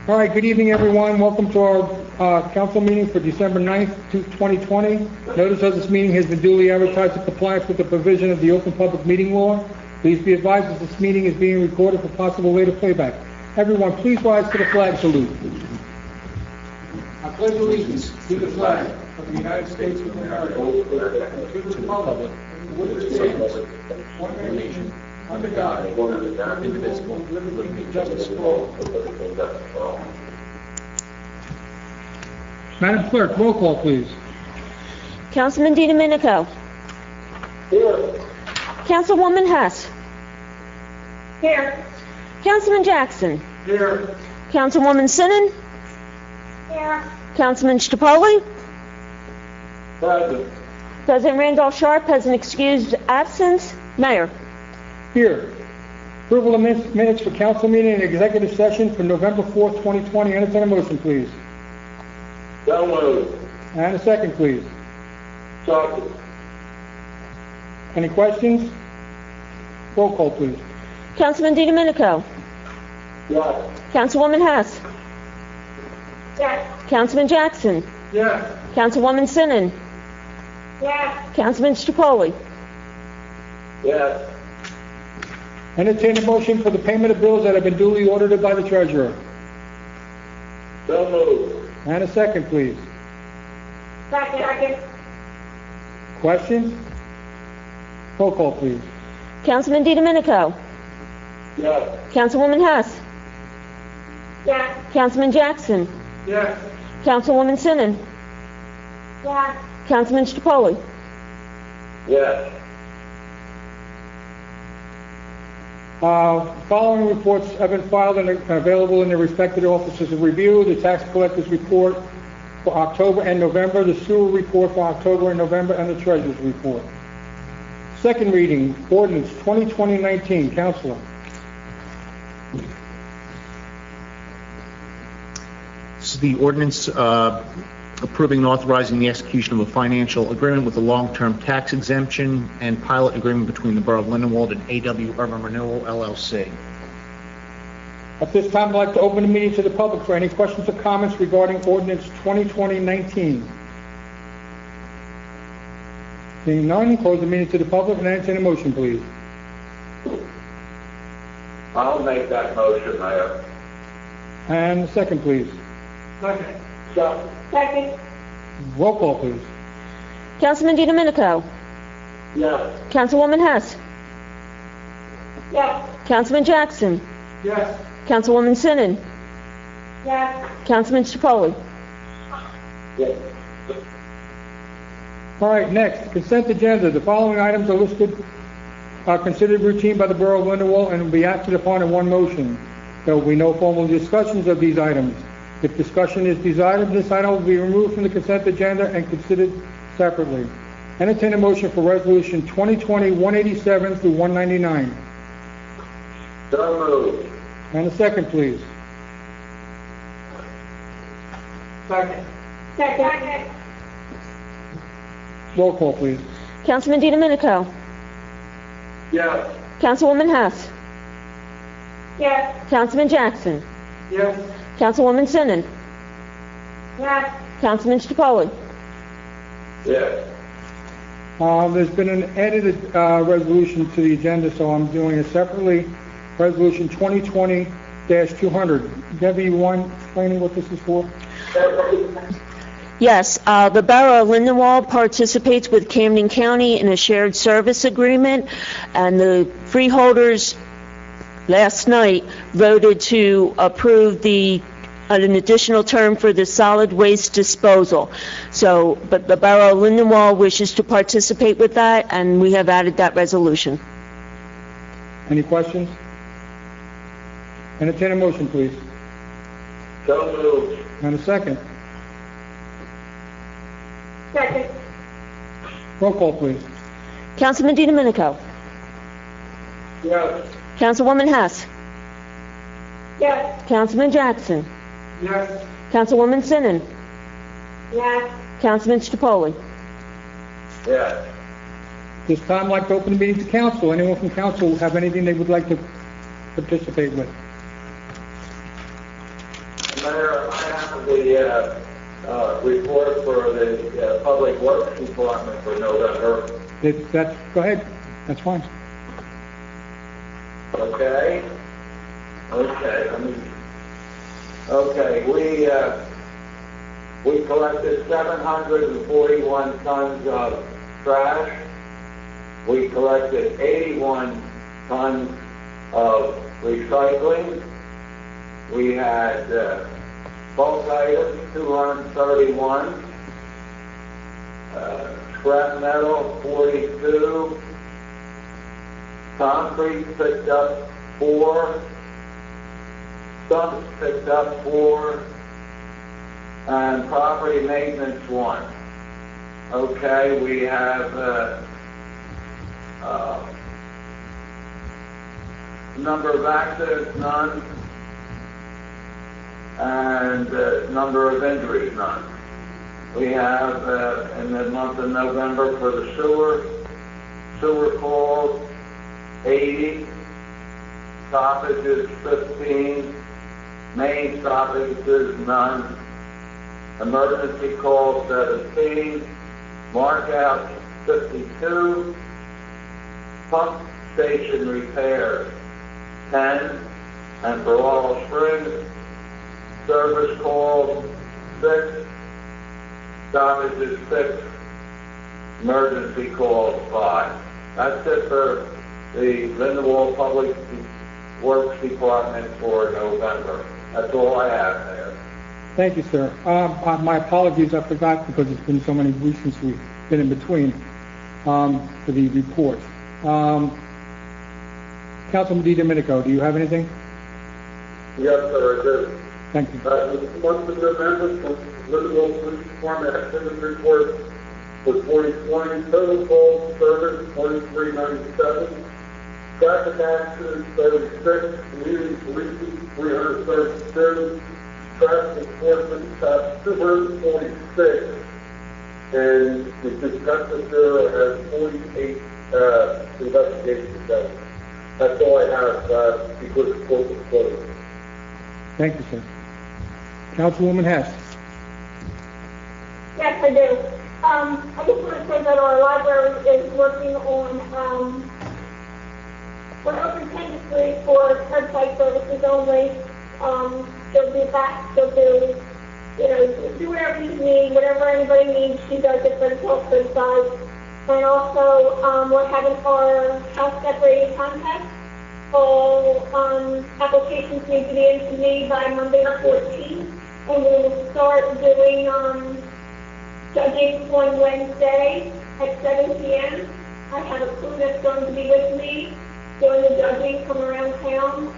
All right, good evening, everyone. Welcome to our council meeting for December 9th, 2020. Notice of this meeting has been duly advertised in compliance with the provision of the Open Public Meeting Law. Please be advised that this meeting is being recorded for possible later playback. Everyone, please rise to the flag salute. I pledge allegiance to the flag of the United States of America and to the republic for which it stands, one nation, under God, indivisible, with liberty and justice for all. Madam Clerk, roll call, please. Councilman DiDomenico. Here. Councilwoman Hess. Here. Councilman Jackson. Here. Councilwoman Sinnen. Here. Councilman Stapoli. Present. President Randolph Sharp has an excused absence. Mayor. Here. Approval of minutes for council meeting and executive session for November 4th, 2020. Entertain a motion, please. So moved. And a second, please. Second. Any questions? Roll call, please. Councilman DiDomenico. Yes. Councilwoman Hess. Yes. Councilman Jackson. Yes. Councilwoman Sinnen. Yes. Councilman Stapoli. Yes. Entertain a motion for the payment of bills that have been duly ordered by the treasurer. So moved. And a second, please. Second. Questions? Roll call, please. Councilman DiDomenico. Yes. Councilwoman Hess. Yes. Councilman Jackson. Yes. Councilwoman Sinnen. Yes. Councilman Stapoli. Yes. Following reports have been filed and are available in their respective offices of review: the tax collector's report for October and November, the sewer report for October and November, and the treasurer's report. Second reading, ordinance 2020-19. Councilor. This is the ordinance approving and authorizing the execution of a financial agreement with a long-term tax exemption and pilot agreement between the Borough of Lindenwold and AW Urban Renewal, LLC. At this time, I'd like to open the meeting to the public for any questions or comments regarding ordinance 2020-19. Seeing none, close the meeting to the public and entertain a motion, please. I'll make that motion, Mayor. And a second, please. Second. Roll call, please. Councilman DiDomenico. Yes. Councilwoman Hess. Yes. Councilman Jackson. Yes. Councilwoman Sinnen. Yes. Councilman Stapoli. Yes. All right, next, consent agenda. The following items are listed, are considered routine by the Borough of Lindenwold and will be acted upon in one motion. There will be no formal discussions of these items. If discussion is desired, this item will be removed from the consent agenda and considered separately. Entertain a motion for resolution 2020-187 through 199. So moved. And a second, please. Second. Roll call, please. Councilman DiDomenico. Yes. Councilwoman Hess. Yes. Councilman Jackson. Yes. Councilwoman Sinnen. Yes. Councilman Stapoli. Yes. There's been an edited resolution to the agenda, so I'm doing it separately. Resolution 2020-200. Debbie, you want explaining what this is for? Yes, the Borough of Lindenwold participates with Camden County in a shared service agreement, and the freeholders last night voted to approve an additional term for the solid waste disposal. So, but the Borough of Lindenwold wishes to participate with that, and we have added that resolution. Any questions? Entertain a motion, please. So moved. And a second. Second. Roll call, please. Councilman DiDomenico. Yes. Councilwoman Hess. Yes. Councilman Jackson. Yes. Councilwoman Sinnen. Yes. Councilman Stapoli. Yes. This time, I'd like to open the meeting to council. Anyone from council have anything they would like to participate with? Mayor, I have the report for the Public Works Department for November. Go ahead, that's fine. Okay? We collected 741 tons of trash. We collected 81 tons of recycling. We had bulk items, 231. Scrap metal, 42. Concrete picked up 4. Stumps picked up 4. And property maintenance 1. Okay, we have number of accidents, none. And number of injuries, none. We have in the month of November for the sewer calls, 80, stoppages 15, main stoppages none, emergency calls 17, markouts 52, pump station repairs 10, and for Laurel Springs, service calls 6, stoppages 6, emergency calls 5. That's it for the Lindenwold Public Works Department for November. That's all I have there. Thank you, sir. My apologies, I forgot because it's been so many weeks since we've been in between for the report. Councilman DiDomenico, do you have anything? Yes, sir, I do. Thank you. This month of November, Lindenwold Police Department activity report for 2020, total calls service 2397, traffic accidents 36, community policing 332, traffic enforcement stops 246, and the Constitution Bureau has 48 investigations done. That's all I have because the court was closed. Thank you, sir. Councilwoman Hess. Yes, I do. I just want to say that our library is working on, we're open tentatively for curbside services only. She'll be back, she'll do, do whatever you need, whatever anybody needs, she does it for the curbside. And also, we're having our house decorating contest. All applications need to be in to me by Monday the 14th. And we will start doing judging on Wednesday at 7 p.m. I have a crew that's going to be with me doing the judging from around town.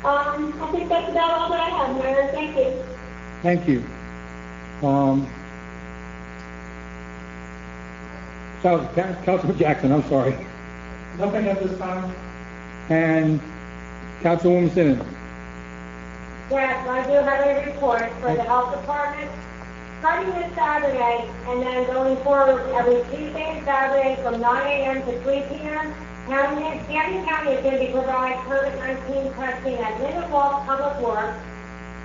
I think that's about all that I have, Mayor. Thank you. Thank you. Councilman Jackson, I'm sorry. Nothing at this time. And Councilwoman Sinan. Yes, I do have a report for the health department. Starting this Saturday and then going forward every Tuesday and Saturday from 9 a.m. to 3 p.m., Camden County is going to be providing COVID-19 testing at Lindenwold Public Works,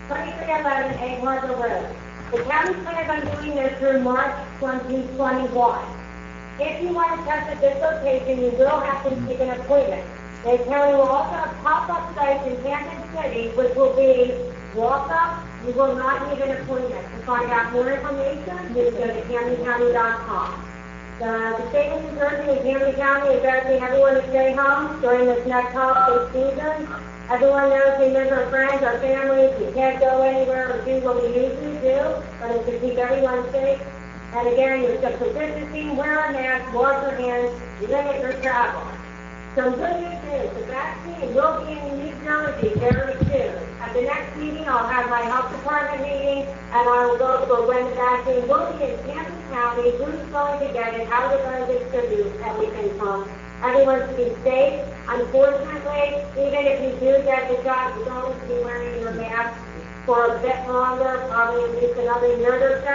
2311 Egg Harbor Road. The county plans on doing this through March 2021. If you want to test at this location, you will have to take an appointment. The county will also have pop-up sites in Kansas City, which will be walk-up. You will not need an appointment. To find out more information, you can go to CamdenCounty.com. The state of New Jersey and Camden County is asking everyone to stay home during this next holiday season. Everyone knows we miss our friends, our families. We can't go anywhere or do what we usually do, but it's to keep everyone safe. And again, it's just for distancing, wear a mask, wash your hands, limit your travel. Some good news is the vaccine will be in New Jersey very soon. At the next meeting, I'll have my health department meeting, and I will go over when the vaccine will be in Kansas County, who's going to get it, how they're going to distribute everything from. Everyone to be safe. Unfortunately, even if you do get the shot, you're going to be wearing your mask for a bit longer, probably at least another year or so.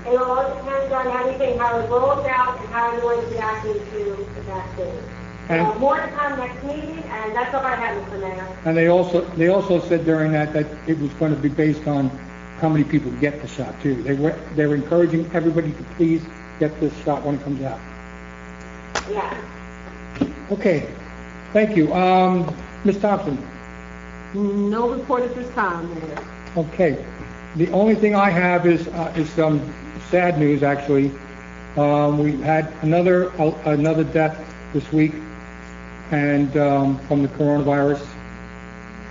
It all depends on everything, how it rolls out, and how everyone's reacting to the vaccine. And- more to come next meeting, and that's all I have, Mr. Mayor. And they also said during that it was going to be based on how many people get the shot too. They were encouraging everybody to please get this shot when it comes out. Yeah. Okay, thank you. Ms. Thompson? No report at this time, Mayor. Okay. The only thing I have is some sad news, actually. We had another death this week, and from the coronavirus,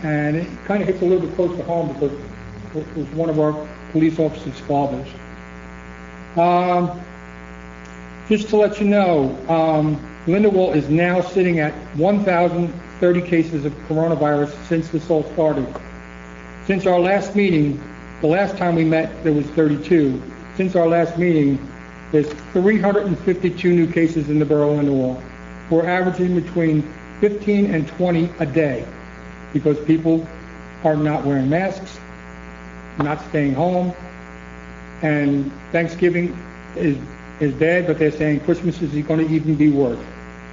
and it kind of hits a little bit close to home because it was one of our police officers' fathers. Just to let you know, Lindenwold is now sitting at 1,030 cases of coronavirus since this all started. Since our last meeting, the last time we met, there was 32. Since our last meeting, there's 352 new cases in the borough of Lindenwold. We're averaging between 15 and 20 a day because people are not wearing masks, not staying home, and Thanksgiving is bad, but they're saying Christmas is going to even be worse.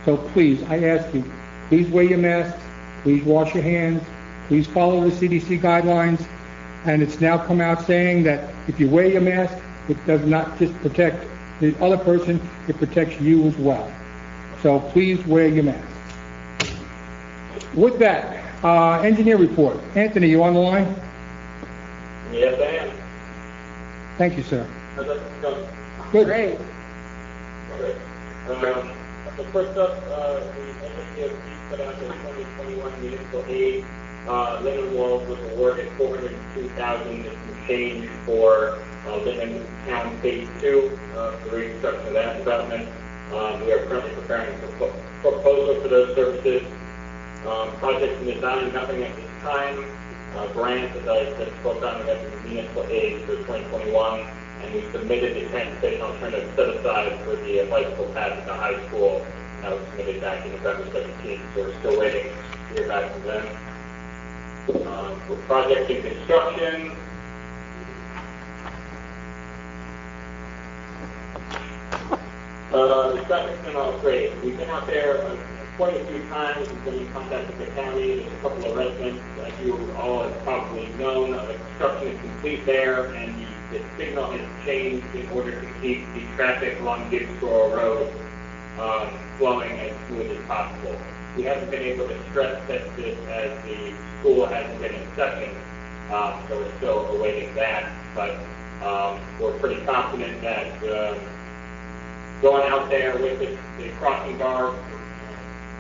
So please, I ask you, please wear your masks, please wash your hands, please follow the CDC guidelines, and it's now come out saying that if you wear your mask, it does not just protect the other person, it protects you as well. So please wear your mask. With that, engineer report. Anthony, you on the line? Yes, I am. Thank you, sir. How's that going? Good. Great. Okay. So first up, the NHDOT put out the 2021 municipal aid. Lindenwold was awarded $402,000 and change for Lindenwold Town Phase 2 for the reconstruction of that development. We are currently preparing a proposal for those services. Projects in design, nothing at this time. Grants, as I said, spoke on, we have the municipal aid for 2021, and we submitted the transportation alternative set aside for the bicycle path at the high school. That was submitted back in November 17th, so we're still waiting to hear back from them. For projects in construction, the traffic's been all great. We've been out there quite a few times. We've been in contact with the county. There's a couple of residents, as you all have probably known, the construction is complete there, and the signal has changed in order to keep the traffic along Gibbs Shore Road flowing as smooth as possible. We haven't been able to stress test this as the school hasn't been in session, so we're still awaiting that. But we're pretty confident that going out there with the crossing guard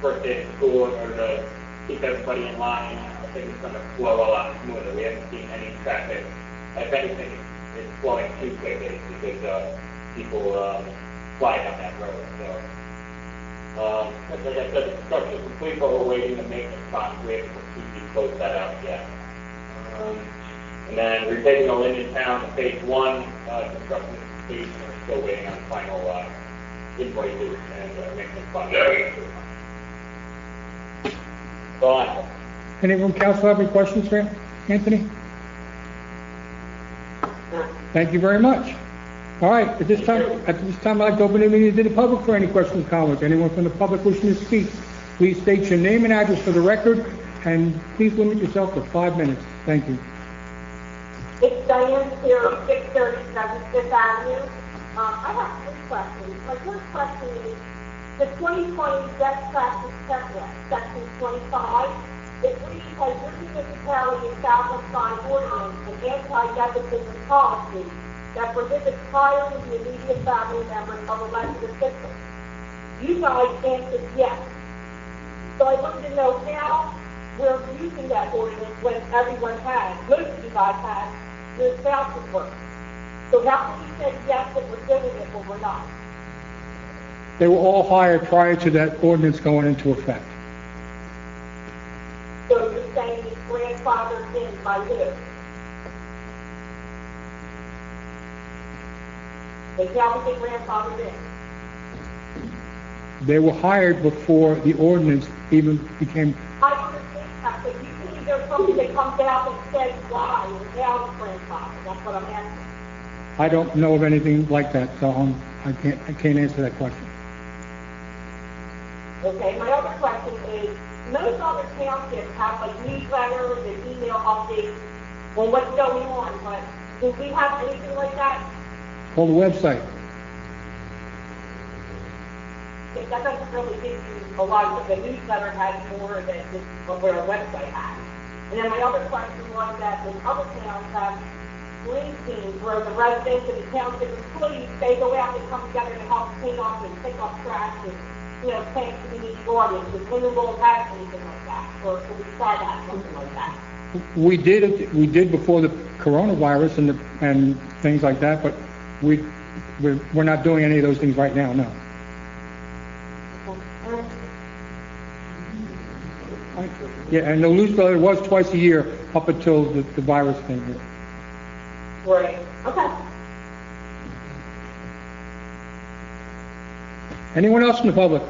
first day of school in order to keep everybody in line, I think it's going to flow a lot smoother. We haven't seen any traffic. If anything, it's flowing too quickly because people fly down that road. So, like I said, the construction is complete, but we're waiting to make the spot. We haven't completely closed that out yet. And then repaving of Linden Town, Phase 1, construction is complete. We're still waiting on final invoices and maintenance funds. So on. Anyone from council have any questions for Anthony? Thank you very much. All right, at this time, I'd like to open the meeting to the public for any questions or comments. Anyone from the public wishing to speak, please state your name and address for the record, and please limit yourself to 5 minutes. Thank you. It's Diane Steele, 637 Fifth Avenue. I have 3 questions. My first question is, the 2020 best practice checklist, section 25, it reads as your municipality established by ordinance an anti-nepotism policy that prohibits hiring the immediate family members of elected officials. You guys answered yes. So I wanted to know how we're using that ordinance when everyone has, most of you guys have, your spouse's work. So how can you say yes that we're doing it when we're not? They were all hired prior to that ordinance going into effect. So you're saying it's grandfathered in by who? They can't be grandfathered in. They were hired before the ordinance even became. I understand that, but usually there's something that comes out and says why, and now it's grandfathered. That's what I'm asking. I don't know of anything like that, so I can't answer that question. Okay, my other question is, most other townships have like newsletters and email updates on what's going on, but do we have anything like that? Call the website. That doesn't really give you a lot of, the newsletter has more than just what our website has. And then my other question was that in other towns have green teams where the residents and the township employees, they go out and come together to help clean up and pick up trash and, plant community gardens. Does Lindenwold have anything like that? Or can we start at something like that? We did before the coronavirus and things like that, but we're not doing any of those things right now, no. Yeah, and the newsletter was twice a year up until the virus thing hit. Right. Okay. Anyone else from the public?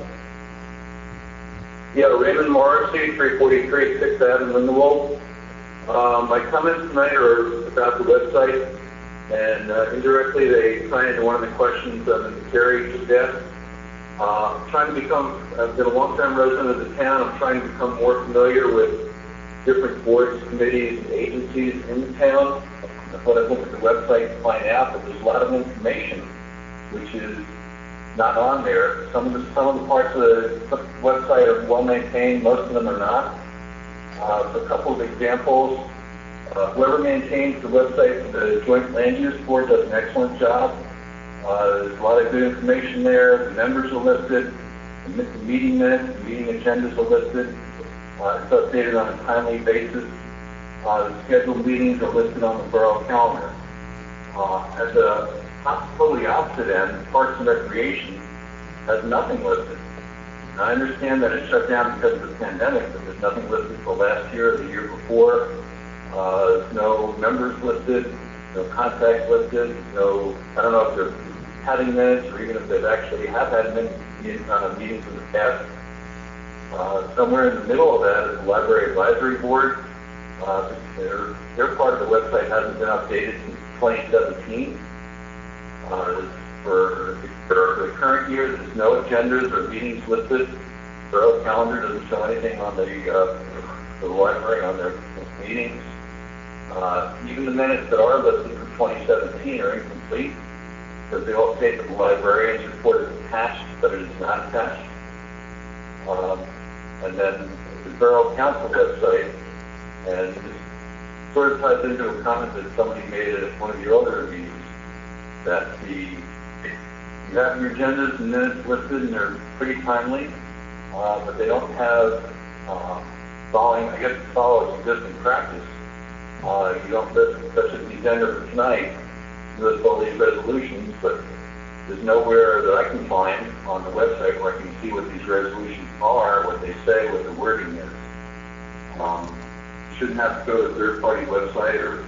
Yeah, Raymond Morrissey, 343 6th Avenue, Lindenwold. My comments tonight are about the website, and indirectly they tie into one of the questions that Terry just asked. I've been a long-time resident of the town. I'm trying to become more familiar with different boards, committees, and agencies in the town. That's what I look at the website to find out, but there's a lot of information which is not on there. Some of the parts of the website are well maintained, most of them are not. So a couple of examples. Whoever maintains the website for the Joint Land Use Board does an excellent job. There's a lot of good information there. The members are listed. The meeting minutes, the meeting agendas are listed. It's updated on a timely basis. The scheduled meetings are listed on the borough calendar. At the totally opposite end, Parks and Recreation has nothing listed. And I understand that it shut down because of the pandemic, but there's nothing listed for last year or the year before. There's no members listed, no contacts listed, I don't know if they're having minutes or even if they've actually have had meetings in the past. Somewhere in the middle of that is the Library Advisory Board. Their part of the website hasn't been updated since 2017. For the current year, there's no agendas or meetings listed. The borough calendar doesn't show anything on the library on their meetings. Even the minutes that are listed for 2017 are incomplete because they all state that the librarian's report is attached, but it is not attached. And then the borough council website, and this sort of ties into a comment that somebody made at one of your other meetings, that you have your agendas and minutes listed and they're pretty timely, but they don't have I guess it follows existing practice. You don't list, such as the agenda for tonight, you list all these resolutions, but there's nowhere that I can find on the website where I can see what these resolutions are, what they say, what the wording is. You shouldn't have to go to a third-party website or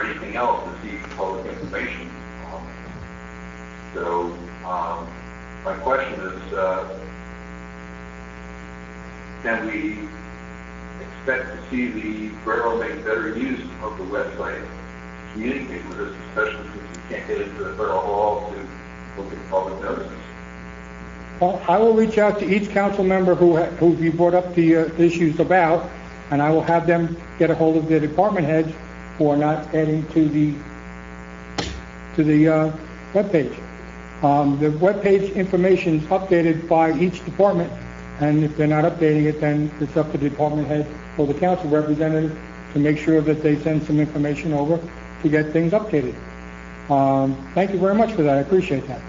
anything else to see public information. My question is, can we expect to see the borough make better use of the website to communicate with us, especially since you can't get into the borough hall to look at public notices? Well, I will reach out to each council member who you brought up the issues about, and I will have them get a hold of their department heads for not adding to the webpage. The webpage information is updated by each department, and if they're not updating it, then it's up to the department head or the council representative to make sure that they send some information over to get things updated. Thank you very much for that. I appreciate that.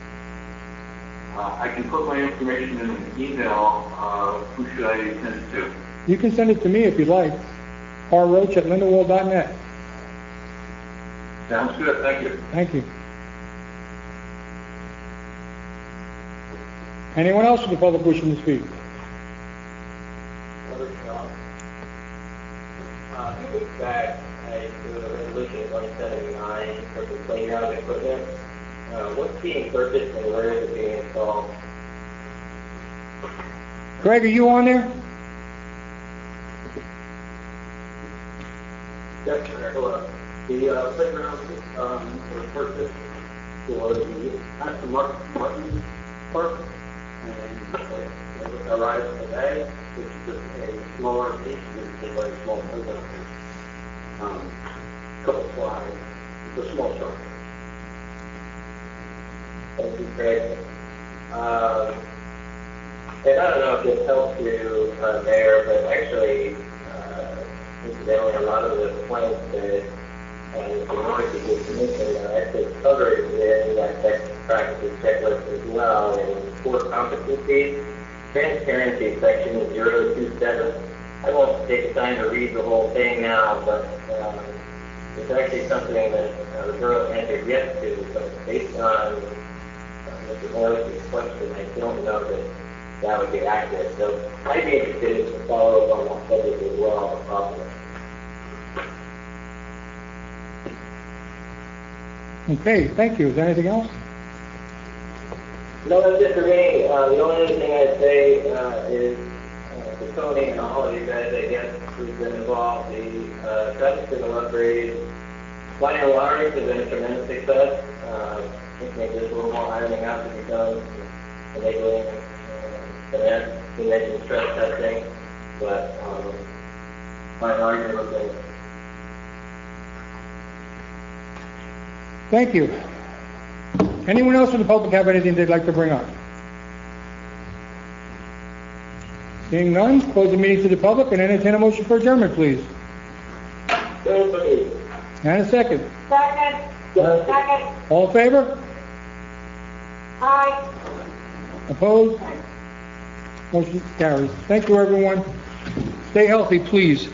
I can put my information in an email. Who should I send it to? You can send it to me if you'd like. rroach@lindenwold.net. Sounds good. Thank you. Thank you. Anyone else from the public wishing to speak? A few weeks back, I put a resolution 179 for the playground equipment. What's being purchased and where is it being installed? Greg, are you on there? Yes, sir. Hello. The playground was purchased for the Aston Martin Park. and it arrived today, which is a smaller piece, it's a very small business. Couple slides, it's a small truck. Thank you, Craig. And I don't know if this helps you, Mayor, but actually, incidentally, a lot of the points that the North is mentioned are actually covered in that best practices checklist as well. In core competencies, transparency section 027. I won't take the time to read the whole thing now, but it's actually something that the borough answered yes to, but based on Mr. Morris's question, I don't know that would be accurate. So I'd be interested to follow up on that subject as well, if possible. Okay, thank you. Is there anything else? No, that's it for me. The only other thing I'd say is to Tony and all of you guys, I guess, who've been involved, the traffic signal upgrade, by and large, has been a tremendous success. I think maybe there's a little more ironing out to be done, enabling finance, making stress testing, but by and large, they're looking. Thank you. Anyone else from the public have anything they'd like to bring up? Seeing none, close the meeting to the public and entertain a motion for adjournment, please. And a second. Second. Second. All in favor? Aye. Opposed? Motion carries. Thank you, everyone. Stay healthy, please.